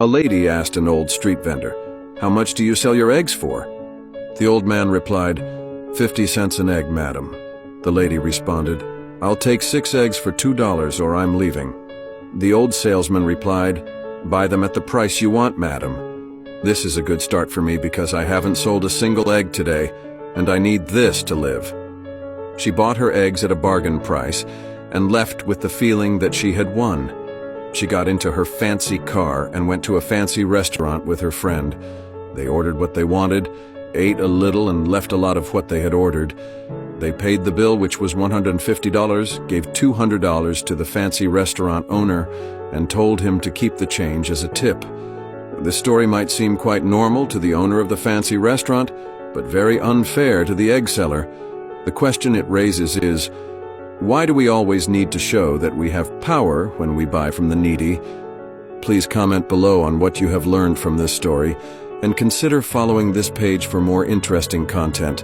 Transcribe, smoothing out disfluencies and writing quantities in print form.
A lady asked an old street vendor, "How much do you sell your eggs for?" The old man replied, "50 cents an egg, madam." The lady responded, "I'll take 6 eggs for $2 or I'm leaving." The old salesman replied, "Buy them at the price you want, madam. This is a good start for me because I haven't sold a single egg today, and I need this to live." She bought her eggs at a bargain price and left with the feeling that she had won. She got into her fancy car and went to a fancy restaurant with her friend. They ordered what they wanted, ate a little and left a lot of what they had ordered. They paid the bill, which was $150, gave $200 to the fancy restaurant owner, and told him to keep the change as a tip. This story might seem quite normal to the owner of the fancy restaurant, but very unfair to the egg seller. The question it raises is, why do we always need to show that we have power when we buy from the needy? Please comment below on what you have learned from this story, and consider following this page for more interesting content.